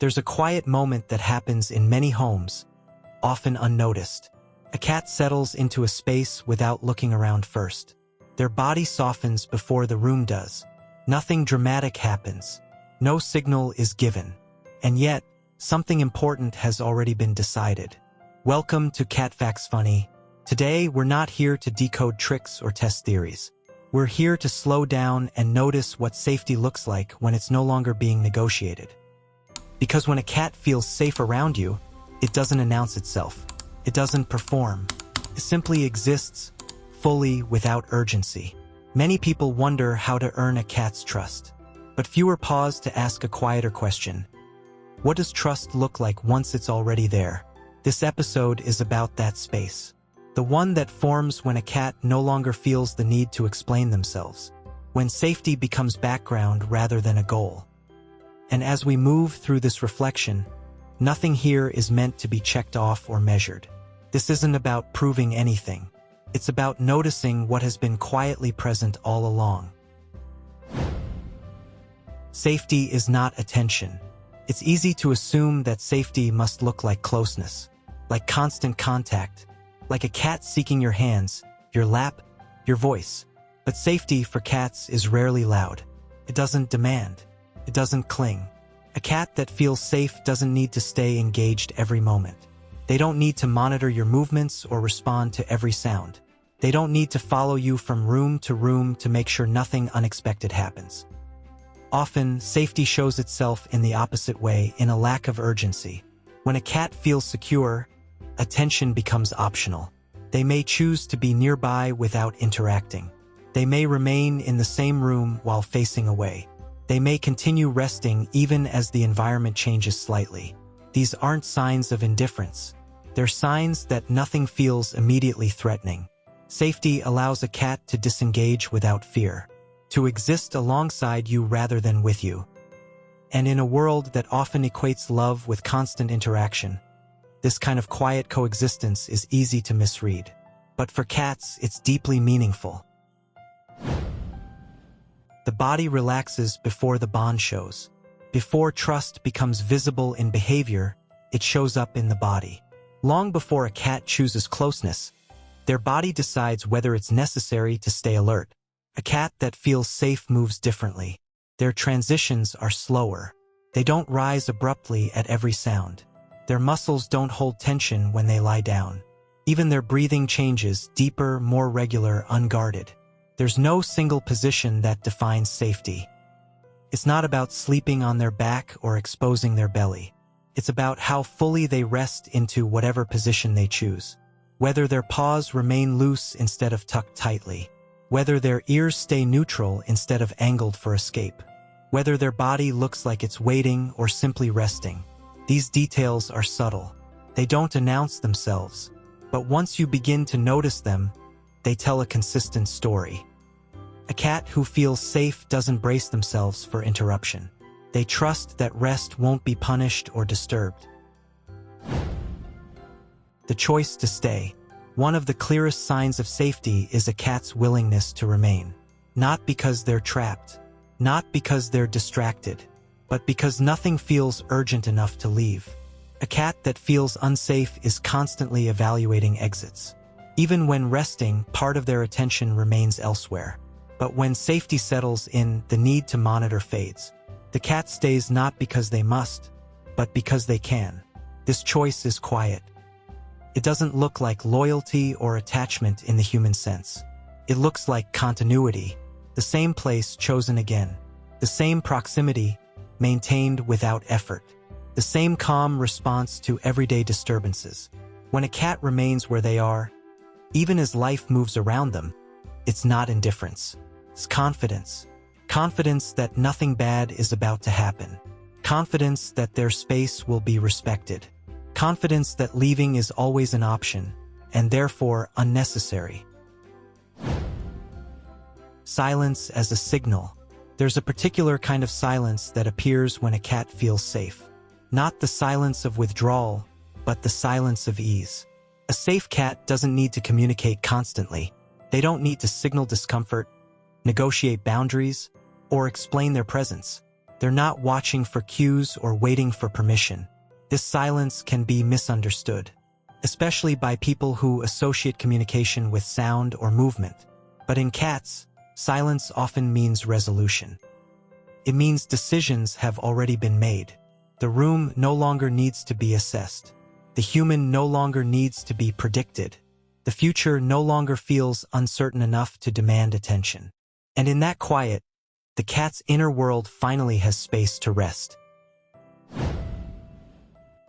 There's a quiet moment that happens in many homes, often unnoticed. A cat settles into a space without looking around first. Their body softens before the room does. Nothing dramatic happens. No signal is given. And yet, something important has already been decided. Welcome to CATFACTSFUNNY. Today, we're not here to decode tricks or test theories. We're here to slow down and notice what safety looks like when it's no longer being negotiated. Because when a cat feels safe around you, it doesn't announce itself. It doesn't perform. It simply exists, fully without urgency. Many people wonder how to earn a cat's trust, but fewer pause to ask a quieter question. What does trust look like once it's already there? This episode is about that space. The one that forms when a cat no longer feels the need to explain themselves. When safety becomes background rather than a goal. And as we move through this reflection, nothing here is meant to be checked off or measured. This isn't about proving anything. It's about noticing what has been quietly present all along. Safety is not attention. It's easy to assume that safety must look like closeness, like constant contact, like a cat seeking your hands, your lap, your voice. But safety for cats is rarely loud. It doesn't demand. It doesn't cling. A cat that feels safe doesn't need to stay engaged every moment. They don't need to monitor your movements or respond to every sound. They don't need to follow you from room to make sure nothing unexpected happens. Often, safety shows itself in the opposite way, in a lack of urgency. When a cat feels secure, attention becomes optional. They may choose to be nearby without interacting. They may remain in the same room while facing away. They may continue resting even as the environment changes slightly. These aren't signs of indifference. They're signs that nothing feels immediately threatening. Safety allows a cat to disengage without fear, to exist alongside you rather than with you. And in a world that often equates love with constant interaction, this kind of quiet coexistence is easy to misread. But for cats, it's deeply meaningful. The body relaxes before the bond shows. Before trust becomes visible in behavior, it shows up in the body. Long before a cat chooses closeness, their body decides whether it's necessary to stay alert. A cat that feels safe moves differently. Their transitions are slower. They don't rise abruptly at every sound. Their muscles don't hold tension when they lie down. Even their breathing changes, deeper, more regular, unguarded. There's no single position that defines safety. It's not about sleeping on their back or exposing their belly. It's about how fully they rest into whatever position they choose. Whether their paws remain loose instead of tucked tightly. Whether their ears stay neutral instead of angled for escape. Whether their body looks like it's waiting or simply resting. These details are subtle. They don't announce themselves. But once you begin to notice them, they tell a consistent story. A cat who feels safe doesn't brace themselves for interruption. They trust that rest won't be punished or disturbed. The choice to stay. One of the clearest signs of safety is a cat's willingness to remain. Not because they're trapped, not because they're distracted, but because nothing feels urgent enough to leave. A cat that feels unsafe is constantly evaluating exits. Even when resting, part of their attention remains elsewhere. But when safety settles in, the need to monitor fades. The cat stays not because they must, but because they can. This choice is quiet. It doesn't look like loyalty or attachment in the human sense. It looks like continuity, the same place chosen again, the same proximity maintained without effort, the same calm response to everyday disturbances. When a cat remains where they are, even as life moves around them, it's not indifference. It's confidence. Confidence that nothing bad is about to happen. Confidence that their space will be respected. Confidence that leaving is always an option, and therefore unnecessary. Silence as a signal. There's a particular kind of silence that appears when a cat feels safe. Not the silence of withdrawal, but the silence of ease. A safe cat doesn't need to communicate constantly. They don't need to signal discomfort, negotiate boundaries, or explain their presence. They're not watching for cues or waiting for permission. This silence can be misunderstood, especially by people who associate communication with sound or movement. But in cats, silence often means resolution. It means decisions have already been made. The room no longer needs to be assessed. The human no longer needs to be predicted. The future no longer feels uncertain enough to demand attention. And in that quiet, the cat's inner world finally has space to rest.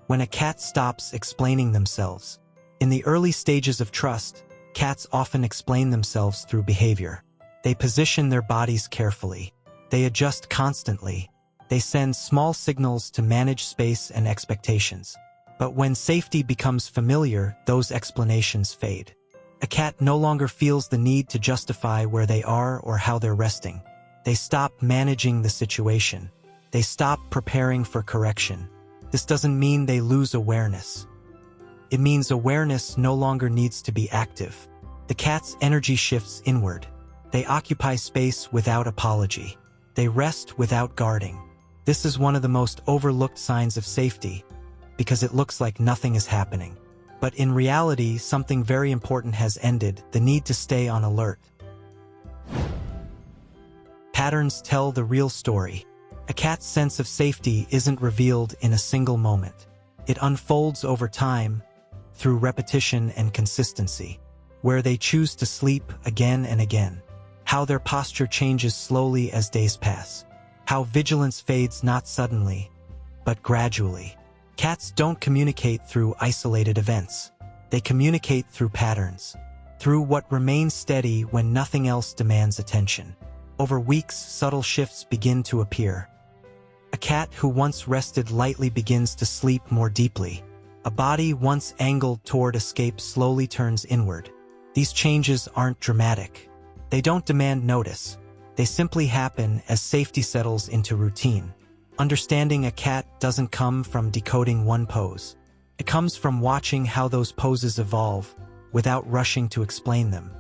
When a cat stops explaining themselves. In the early stages of trust, cats often explain themselves through behavior. They position their bodies carefully. They adjust constantly. They send small signals to manage space and expectations. But when safety becomes familiar, those explanations fade. A cat no longer feels the need to justify where they are or how they're resting. They stop managing the situation. They stop preparing for correction. This doesn't mean they lose awareness. It means awareness no longer needs to be active. The cat's energy shifts inward. They occupy space without apology. They rest without guarding. This is one of the most overlooked signs of safety, because it looks like nothing is happening. But in reality, something very important has ended: the need to stay on alert. Patterns tell the real story. A cat's sense of safety isn't revealed in a single moment. It unfolds over time, through repetition and consistency, where they choose to sleep again and again, how their posture changes slowly as days pass, how vigilance fades not suddenly, but gradually. Cats don't communicate through isolated events. They communicate through patterns, through what remains steady when nothing else demands attention. Over weeks, subtle shifts begin to appear. A cat who once rested lightly begins to sleep more deeply. A body once angled toward escape slowly turns inward. These changes aren't dramatic. They don't demand notice. They simply happen as safety settles into routine. Understanding a cat doesn't come from decoding one pose. It comes from watching how those poses evolve without rushing to explain them.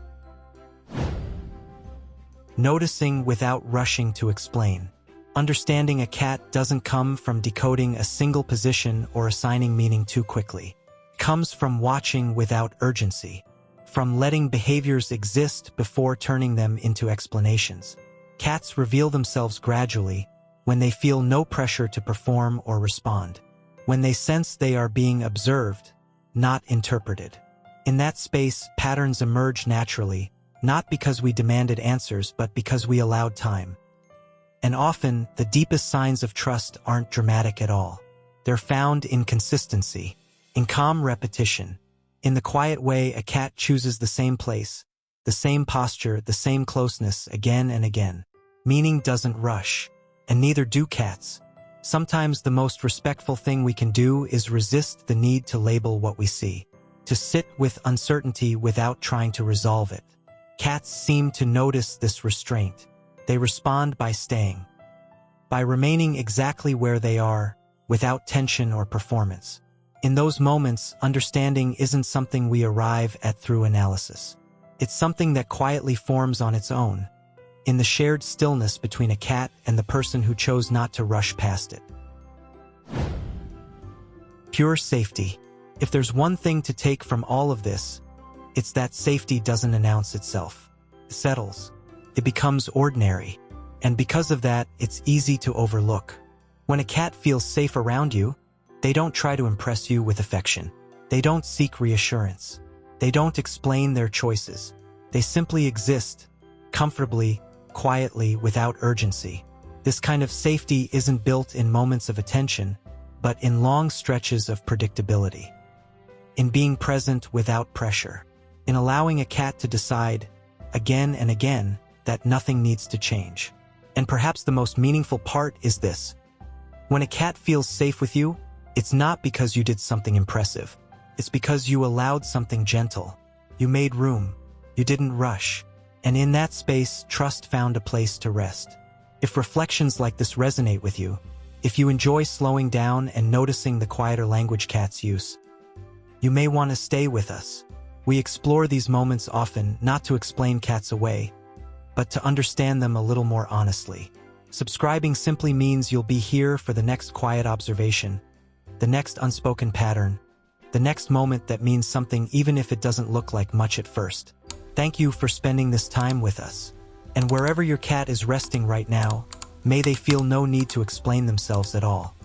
Noticing without rushing to explain. Understanding a cat doesn't come from decoding a single position or assigning meaning too quickly. It comes from watching without urgency, from letting behaviors exist before turning them into explanations. Cats reveal themselves gradually, when they feel no pressure to perform or respond, when they sense they are being observed, not interpreted. In that space, patterns emerge naturally, not because we demanded answers but because we allowed time. And often, the deepest signs of trust aren't dramatic at all. They're found in consistency, in calm repetition. In the quiet way a cat chooses the same place, the same posture, the same closeness again and again. Meaning doesn't rush, and neither do cats. Sometimes the most respectful thing we can do is resist the need to label what we see, to sit with uncertainty without trying to resolve it. Cats seem to notice this restraint. They respond by staying, by remaining exactly where they are, without tension or performance. In those moments, understanding isn't something we arrive at through analysis. It's something that quietly forms on its own, in the shared stillness between a cat and the person who chose not to rush past it. Pure safety. If there's one thing to take from all of this, it's that safety doesn't announce itself. It settles. It becomes ordinary. And because of that, it's easy to overlook. When a cat feels safe around you, they don't try to impress you with affection. They don't seek reassurance. They don't explain their choices. They simply exist, comfortably, quietly, without urgency. This kind of safety isn't built in moments of attention, but in long stretches of predictability. In being present without pressure. In allowing a cat to decide, again and again, that nothing needs to change. And perhaps the most meaningful part is this. When a cat feels safe with you, it's not because you did something impressive. It's because you allowed something gentle. You made room. You didn't rush. And in that space, trust found a place to rest. If reflections like this resonate with you, if you enjoy slowing down and noticing the quieter language cats use, you may want to stay with us. We explore these moments often not to explain cats away, but to understand them a little more honestly. Subscribing simply means you'll be here for the next quiet observation, the next unspoken pattern, the next moment that means something even if it doesn't look like much at first. Thank you for spending this time with us. And wherever your cat is resting right now, may they feel no need to explain themselves at all.